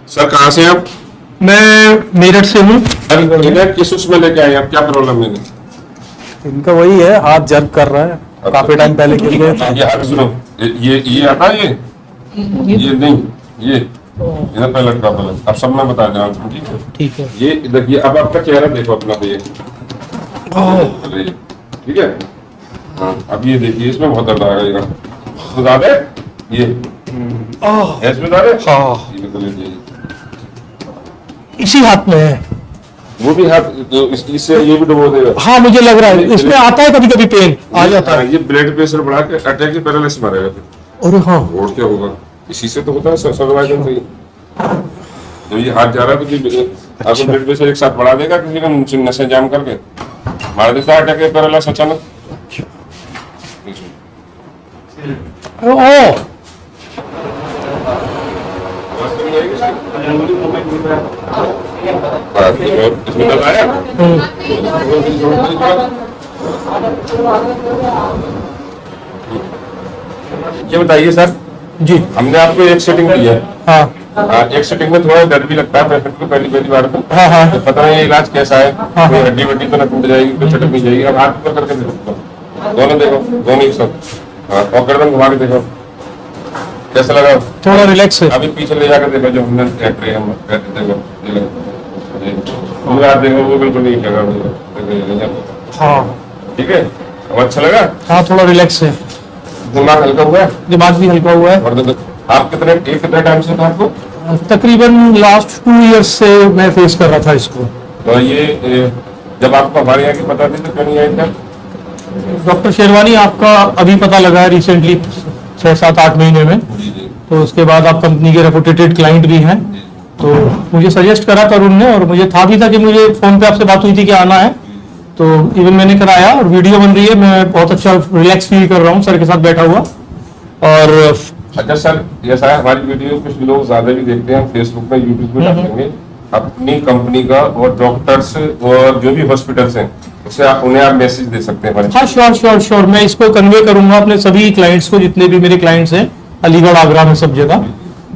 Sir कहाँ से आप? मैं मेरठ से हूँ। इधर किस उसमें लेके आए आप? क्या प्रॉब्लम है? इनका वही है, हाथ जर्क कर रहा है, काफी टाइम पहले के लिए। ये हाथ सुनो, ये आता है ये नहीं, ये इधर पे लटका पहले। अब सब मैं बता दे रहा हूँ, ठीक है? ठीक है। ये देखिए, अब आपका चेहरा देखो अपना, ये ठीक है। हाँ, अब ये देखिए, इसमें बहुत दर्द आ गया। तो ज्यादा है ये, इसमें ज्यादा है? हाँ। ये निकल लीजिए। इसी हाथ में है। वो भी हाथ तो इससे ये भी डुबो देगा। हाँ, मुझे लग रहा है इसमें आता है कभी कभी पेन आ जाता है। ये ब्लड प्रेशर बढ़ा के अटैक की पैरालिसिस मारेगा फिर। अरे हाँ। और क्या होगा? इसी से तो होता है सर्वाइकल से। जब ये हाथ जा रहा है तो ये आपको ब्लड प्रेशर एक साथ बढ़ा देगा, किसी का नसें जाम करके मार देता है अटैक पैरालिसिस अचानक। ओ इसमें दर्द आया? ये बताइए सर जी। हमने आपको एक सेटिंग दी है। हाँ एक सेटिंग में थोड़ा डर भी लगता है पेशेंट को पहली पहली बार में। हाँ हाँ। तो पता नहीं इलाज कैसा है, कोई हड्डी वड्डी तो न टूट जाएगी, कोई चटक नहीं जाएगी। अब हाथ ऊपर करके देखो, दोनों देखो, दोनों एक साथ। हाँ, और गर्दन घुमा के देखो कैसा लगा। थोड़ा रिलैक्स है। अभी पीछे ले जाकर देखो, जो हमने एक्टर हम देखो, ये देखो, पूरा देखो, वो बिल्कुल नहीं लगा। हाँ ठीक है, अब अच्छा लगा? हाँ, थोड़ा रिलैक्स है। दिमाग हल्का हुआ है? दिमाग भी हल्का हुआ है। और आप कितने टाइम से था आपको? तकरीबन लास्ट 2 इयर्स से मैं फेस कर रहा था इसको। तो ये जब आपको हमारे यहाँ की पता थी तो क्यों नहीं आए थे? डॉक्टर शेरवानी आपका अभी पता लगा है रिसेंटली, 6-7-8 महीने में। तो उसके बाद आप कंपनी के रेपुटेटेड क्लाइंट भी हैं, तो मुझे सजेस्ट करा तरुण ने, और मुझे था भी था कि मुझे फोन पे आपसे बात हुई थी कि आना है, तो इवन मैंने कराया और वीडियो बन रही है। मैं बहुत अच्छा रिलैक्स फील कर रहा हूँ सर के साथ बैठा हुआ। और अच्छा सर, जैसा है हमारी वीडियो कुछ लोग ज्यादा भी देखते हैं, फेसबुक में यूट्यूब पे डालेंगे अपनी कंपनी का, और डॉक्टर्स और जो भी हॉस्पिटल्स हैं उसे आप उन्हें मैसेज दे सकते हैं हमारे। हाँ, श्योर मैं इसको कन्वे करूंगा अपने सभी क्लाइंट्स को, जितने भी मेरे क्लाइंट्स हैं अलीगढ़ आगरा में सब जगह।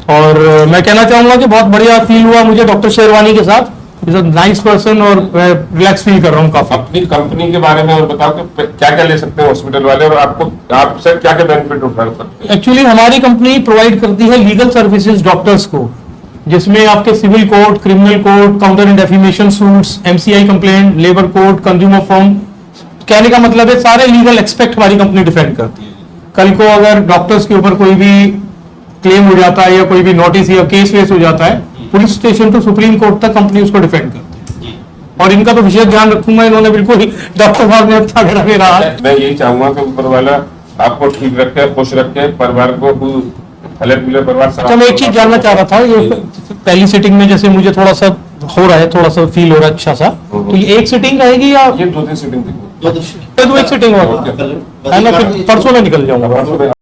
और मैं कहना चाहूंगा कि बहुत बढ़िया फील हुआ मुझे डॉक्टर शेरवानी के साथ। इज अ नाइस पर्सन और मैं रिलैक्स फील कर रहा हूँ काफी। अपनी कंपनी के बारे में और बताओ कि क्या क्या ले सकते हैं हॉस्पिटल वाले, और आपसे क्या क्या बेनिफिट उठा सकते हैं? एक्चुअली हमारी कंपनी प्रोवाइड करती है लीगल सर्विसेज डॉक्टर्स को, जिसमें आपके civil code, criminal code, counter and defamation suits, MCI complaint, labour code, consumer forum. कहने का मतलब है सारे लीगल एक्सपेक्ट हमारी कंपनी डिफेंड करती है। कल को अगर डॉक्टर्स के ऊपर कोई भी क्लेम हो जाता है या कोई भी नोटिस या केस वेस हो जाता है, पुलिस स्टेशन तो सुप्रीम कोर्ट तक कंपनी उसको डिफेंड करती है। और इनका तो विशेष ध्यान रखूंगा, इन्होंने बिल्कुल डॉक्टर साहब ने अच्छा करा मेरा। मैं यही चाहूंगा कि ऊपर वाला आपको ठीक रखे, खुश रखे, परिवार को फले फूले परिवार। अच्छा, मैं एक चीज जानना चाह रहा था, ये पहली सिटिंग में जैसे मुझे थोड़ा सा हो रहा है, थोड़ा सा फील हो रहा है अच्छा सा, तो ये एक सिटिंग रहेगी या ये 2-3 सीटिंग थी? तो एक सिटिंग होगा? मैं फिर परसों में निकल जाऊंगा।